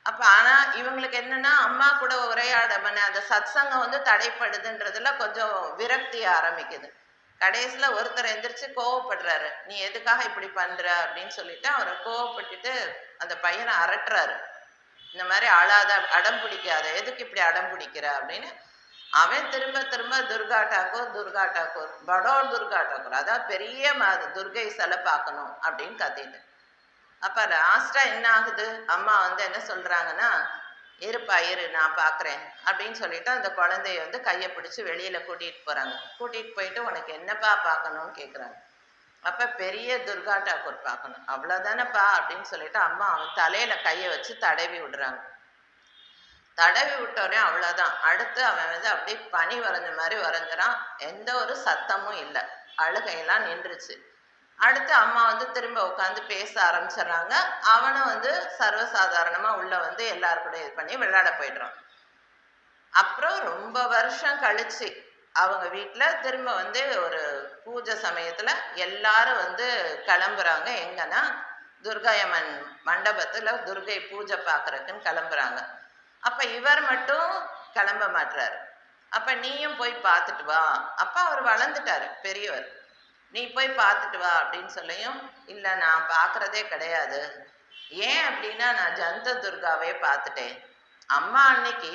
அப்ப ஆனா இவங்களுக்கு என்னன்னா, அம்மா கூட உரையாட அந்த சத்சங்கம் வந்து தடைப்படுதுன்றதுல கொஞ்சம் விரக்தி ஆரம்பிக்குது. கடைசியில ஒருத்தர் எந்திரிச்சு கோவப்படுறாரு, நீ எதுக்காக இப்படி பண்ற அப்படின்னு சொல்லிட்டு அவரை கோவப்பட்டுட்டு அந்த பையனை அரட்டுறாரு. இந்த மாதிரி அழாத, அடம் பிடிக்காத, எதுக்கு இப்படி அடம் பிடிக்கிற அப்படின்னு. அவன் திரும்ப திரும்ப துர்கா டாக்கூர், படோ துர்கா டாக்கூர், அதான் பெரிய துர்கை சிலை பார்க்கணும் அப்படின்னு கத்திட்டு. அப்ப லாஸ்டா என்ன ஆகுது, அம்மா வந்து என்ன சொல்றாங்கன்னா, இருப்பா இரு நான் பாக்குறேன் அப்படின்னு சொல்லிட்டு அந்த குழந்தைய வந்து கையை பிடிச்சு வெளியில கூட்டிட்டு போறாங்க. கூட்டிட்டு போயிட்டு உனக்கு என்னப்பா பார்க்கணும்னு கேக்குறாங்க. அப்ப பெரிய துர்கா டாக்கூர் பார்க்கணும், அவ்வளவுதானப்பா அப்படின்னு சொல்லிட்டு அம்மா அவன் தலையில கையை வச்சு தடவி விடுறாங்க. தடவி விட்டோடனே அவ்வளவுதான். அடுத்து அவன் வந்து அப்படியே பனி வரைஞ்ச மாதிரி வரைஞ்சிறான். எந்த ஒரு சத்தமும் இல்லை, அழுகையெல்லாம் நின்றுச்சு. அடுத்து அம்மா வந்து திரும்ப உட்காந்து பேச ஆரம்பிச்சிடுறாங்க. அவனும் வந்து சர்வசாதாரணமா உள்ள வந்து எல்லாரு கூட இது பண்ணி விளையாட போயிடுறான். அப்புறம் ரொம்ப வருஷம் கழிச்சு அவங்க வீட்டுல திரும்ப வந்து ஒரு பூஜை சமயத்துல எல்லாரும் வந்து கிளம்புறாங்க. எங்கன்னா துர்காயம்மன் மண்டபத்துல துர்கை பூஜை பார்க்கறதுக்குன்னு கிளம்புறாங்க. அப்ப இவர் மட்டும் கிளம்ப மாட்டாரு. அப்ப நீயும் போய் பார்த்துட்டு வா. அப்ப அவர் வளர்ந்துட்டாரு, பெரியவர். நீ போய் பார்த்துட்டு வா அப்படின்னு சொல்லியும், இல்லை நான் பார்க்கறதே கிடையாது. ஏன் அப்படின்னா நான் ஜந்த துர்காவே பார்த்துட்டேன். அம்மா அன்னைக்கு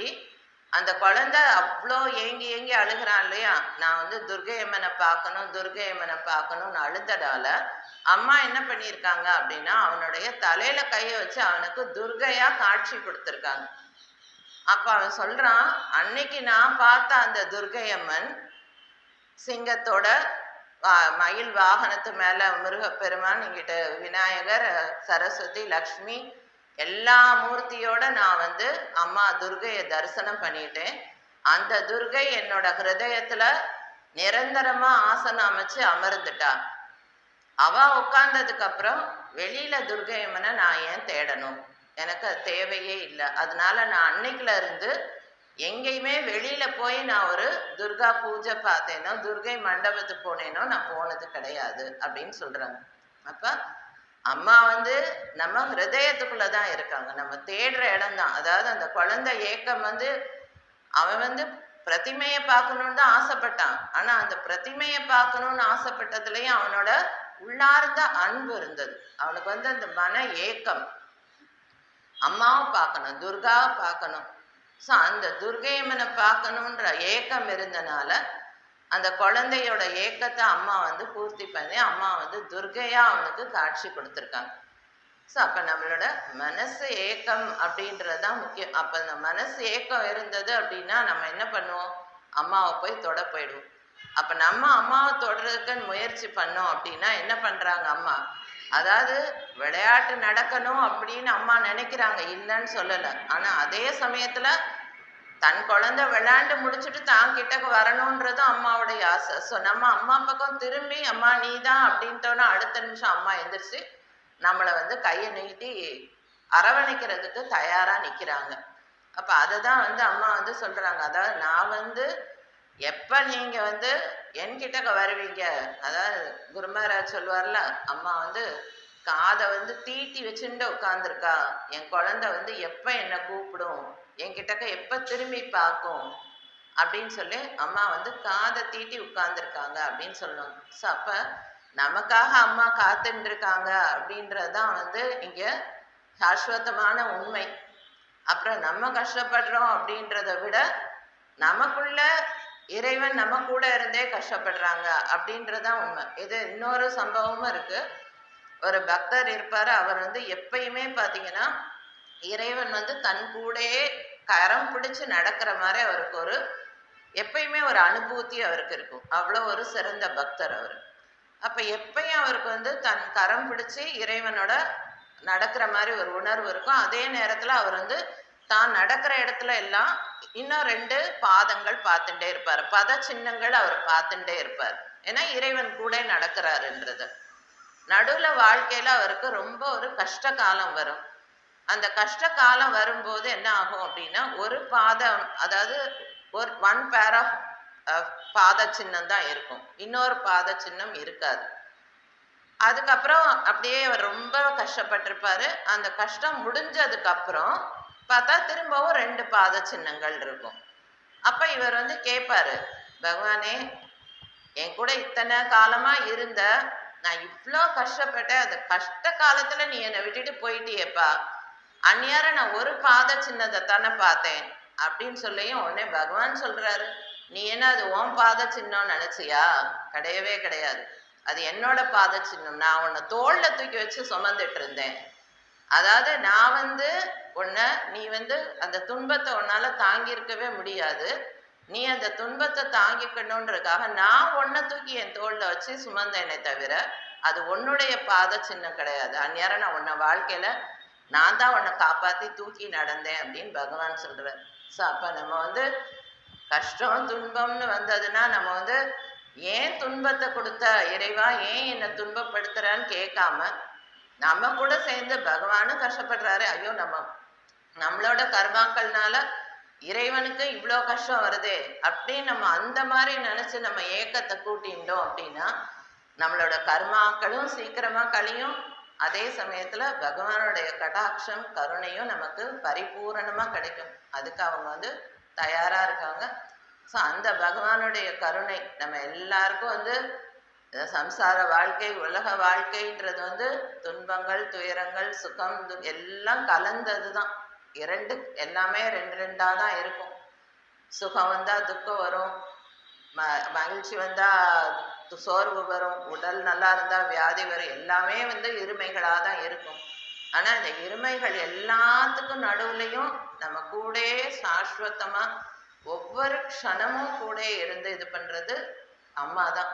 அந்த குழந்தை அவ்வளோ ஏங்கி ஏங்கி அழுகிறான் இல்லையா, நான் வந்து துர்கையம்மனை பார்க்கணும் துர்கையம்மனை பார்க்கணும்னு அழுததால அம்மா என்ன பண்ணியிருக்காங்க அப்படின்னா அவனுடைய தலையில கையை வச்சு அவனுக்கு துர்கையா காட்சி கொடுத்துருக்காங்க. அப்ப அவன் சொல்றான், அன்னைக்கு நான் பார்த்த அந்த துர்கையம்மன் சிங்கத்தோட மயில் வாகனத்து மேல முருகப்பெருமான், இங்கிட்ட விநாயகர், சரஸ்வதி, லக்ஷ்மி எல்லா மூர்த்தியோட நான் வந்து அம்மா துர்கையை தரிசனம் பண்ணிட்டேன். அந்த துர்கை என்னோட ஹிருதயத்துல நிரந்தரமா ஆசனம் அமைச்சு அமர்ந்துட்டா. அவ உட்கார்ந்ததுக்கு அப்புறம் வெளியில துர்கையம்மனை நான் ஏன் தேடணும், எனக்கு அது தேவையே இல்லை. அதனால நான் அன்னைக்குல இருந்து எங்கேயுமே வெளியில போய் நான் ஒரு துர்கா பூஜை பார்த்தேனோ துர்கை மண்டபத்துக்கு போனேனோ நான் போனது கிடையாது அப்படின்னு சொல்றாங்க. அப்ப அம்மா வந்து நம்ம ஹிருதயத்துக்குள்ளதான் இருக்காங்க, நம்ம தேடுற இடம் தான். அதாவது அந்த குழந்தை ஏக்கம் வந்து அவன் வந்து பிரதிமையை பார்க்கணும்னு தான் ஆசைப்பட்டான். ஆனா அந்த பிரதிமையை பார்க்கணும்னு ஆசைப்பட்டதுலயும் அவனோட உள்ளார்ந்த அன்பு இருந்தது. அவனுக்கு வந்து அந்த மன ஏக்கம், அம்மாவை பார்க்கணும் துர்காவை பார்க்கணும். ஸோ அந்த துர்கையம்மனை பார்க்கணுன்ற ஏக்கம் இருந்தனால அந்த குழந்தையோட ஏக்கத்தை அம்மா வந்து பூர்த்தி பண்ணி அம்மா வந்து துர்கையா அவனுக்கு காட்சி கொடுத்துருக்காங்க. ஸோ அப்போ நம்மளோட மனசு ஏக்கம் அப்படின்றதுதான் முக்கியம். அப்போ அந்த மனசு ஏக்கம் இருந்தது அப்படின்னா நம்ம என்ன பண்ணுவோம், அம்மாவை போய் தொட போயிடுவோம். அப்போ நம்ம அம்மாவை தொடுறதுக்குன்னு முயற்சி பண்ணோம் அப்படின்னா என்ன பண்ணுறாங்க அம்மா, அதாவது விளையாட்டு நடக்கணும் அப்படின்னு அம்மா நினைக்கிறாங்க, இல்லைன்னு சொல்லலை. ஆனால் அதே சமயத்தில் தன் குழந்தை விளையாண்டு முடிச்சுட்டு தான் கிட்டக்கு வரணுன்றதும் அம்மாவுடைய ஆசை. ஸோ நம்ம அம்மா பக்கம் திரும்பி அம்மா நீ தான் அப்படின்ட்டோன்னா அடுத்த நிமிஷம் அம்மா எந்திரிச்சு நம்மளை வந்து கையை நீட்டி அரவணைக்கிறதுக்கு தயாராக நிற்கிறாங்க. அப்போ அதை தான் வந்து அம்மா வந்து சொல்கிறாங்க, அதாவது நான் வந்து எப்போ நீங்கள் வந்து என்கிட்ட வருவீங்க, அதாவது குரு மகாராஜ் சொல்லுவார்ல, அம்மா வந்து காதை வந்து தீட்டி வச்சுட்டு உட்காந்துருக்கா, என் குழந்தை வந்து எப்போ என்னை கூப்பிடும், என்கிட்டக்க எப்போ திரும்பி பார்க்கும் அப்படின்னு சொல்லி அம்மா வந்து காதை தீட்டி உட்கார்ந்துருக்காங்க அப்படின்னு சொல்லணும். ஸோ அப்போ நமக்காக அம்மா காத்துட்டு இருக்காங்க அப்படின்றதான் வந்து இங்க சாஸ்வதமான உண்மை. அப்புறம் நம்ம கஷ்டப்படுறோம் அப்படின்றத விட நமக்குள்ள இறைவன் நம்ம கூட இருந்தே கஷ்டப்படுறாங்க அப்படின்றதான் உண்மை. இது இன்னொரு சம்பவமும் இருக்கு. ஒரு பக்தர் இருப்பாரு, அவர் வந்து எப்பயுமே பார்த்தீங்கன்னா இறைவன் வந்து தன் கூடயே கரம் பிடிச்சு நடக்கிற மாதிரி அவருக்கு ஒரு எப்பயுமே ஒரு அனுபூதி அவருக்கு இருக்கும். அவ்வளோ ஒரு சிறந்த பக்தர் அவர். அப்ப எப்பயும் அவருக்கு வந்து தன் கரம் பிடிச்சு இறைவனோட நடக்கிற மாதிரி ஒரு உணர்வு இருக்கும். அதே நேரத்துல அவர் வந்து தான் நடக்கிற இடத்துல எல்லாம் இன்னும் 2 பாதங்கள் பார்த்துட்டே இருப்பார், பத சின்னங்கள் அவர் பார்த்துட்டே இருப்பார். ஏன்னா இறைவன் கூட நடக்கிறாருன்றது. நடுவுல வாழ்க்கையில அவருக்கு ரொம்ப ஒரு கஷ்ட காலம் வரும். அந்த கஷ்ட காலம் வரும்போது என்ன ஆகும் அப்படின்னா, ஒரு பாதம், அதாவது ஒரு 1 பேர் ஆஃப் பாத சின்னம் தான் இருக்கும், இன்னொரு பாத சின்னம் இருக்காது. அதுக்கப்புறம் அப்படியே அவர் ரொம்ப கஷ்டப்பட்டிருப்பாரு. அந்த கஷ்டம் முடிஞ்சதுக்கு அப்புறம் பார்த்தா திரும்பவும் 2 பாத சின்னங்கள் இருக்கும். அப்ப இவர் வந்து கேட்பாரு, பகவானே என் கூட இத்தனை காலமா இருந்த, நான் இவ்வளோ கஷ்டப்பட்டேன், அந்த கஷ்ட காலத்துல நீ என்னை விட்டுட்டு போயிட்டியேப்பா, அந்நியார நான் ஒரு பாத சின்னத்தை தானே பார்த்தேன் அப்படின்னு சொல்லியும் உடனே பகவான் சொல்றாரு, நீ என்ன அது உன் பாத சின்னம் நினைச்சியா? கிடையவே கிடையாது, அது என்னோட பாத சின்னம். நான் உன்னை தோல்ல தூக்கி வச்சு சுமந்துட்டு இருந்தேன், அதாவது நான் வந்து நீ வந்து அந்த துன்பத்தை உன்னால தாங்கியிருக்கவே முடியாது. நீ அந்த துன்பத்தை தாங்கிக்கணுன்றதுக்காக நான் உன்னை தூக்கி என் தோல்ல வச்சு சுமந்தேனே தவிர அது உன்னுடைய பாத சின்னம் கிடையாது. அந்நேரம் நான் உன்னை வாழ்க்கையில நான் தான் உன்னை காப்பாத்தி தூக்கி நடந்தேன் அப்படின்னு பகவான் சொல்றார். ஸோ அப்ப நம்ம வந்து கஷ்டம் துன்பம்னு வந்ததுன்னா நம்ம வந்து ஏன் துன்பத்தை கொடுத்த இறைவா, ஏன் என்னை துன்பப்படுத்துறான்னு கேட்காம நம்ம கூட சேர்ந்து பகவானும் கஷ்டப்படுறாரு, ஐயோ நம்மளோட கர்மாக்கள்னால இறைவனுக்கு இவ்வளோ கஷ்டம் வருதே அப்படின்னு நம்ம அந்த மாதிரி நினைச்சு நம்ம ஏக்கத்தை கூட்டிட்டோம் அப்படின்னா நம்மளோட கர்மாக்களும் சீக்கிரமா கழியும். அதே சமயத்துல பகவானுடைய கடாட்சம் கருணையும் நமக்கு பரிபூரணமா கிடைக்கும். அதுக்கு அவங்க வந்து தயாரா இருக்காங்க. ஸோ அந்த பகவானுடைய கருணை நம்ம எல்லாருக்கும் வந்து சம்சார வாழ்க்கை உலக வாழ்க்கைன்றது வந்து துன்பங்கள் துயரங்கள் சுகம் எல்லாம் கலந்தது தான். இரண்டு எல்லாமே ரெண்டு ரெண்டா தான் இருக்கும். சுகம் வந்தா துக்கம் வரும், மகிழ்ச்சி வந்தா சோர்வு வரும், உடல் நல்லா இருந்தா வியாதி வரும், எல்லாமே வந்து இருமைகளாக தான் இருக்கும். ஆனா இந்த இருமைகள் எல்லாத்துக்கும் நடுவுலையும் நம்ம கூட சாஸ்வதமா ஒவ்வொரு க்ஷணமும் கூட இருந்து இது பண்றது அம்மா தான்.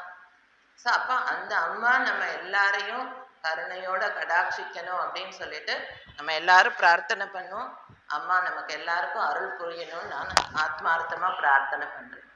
ஸோ அப்ப அந்த அம்மா நம்ம எல்லாரையும் கருணையோட கடாட்சிக்கணும் அப்படின்னு சொல்லிட்டு நம்ம எல்லாரும் பிரார்த்தனை பண்ணுவோம். அம்மா நமக்கு எல்லாருக்கும் அருள் புரியணும்னு நான் ஆத்மார்த்தமா பிரார்த்தனை பண்றேன்.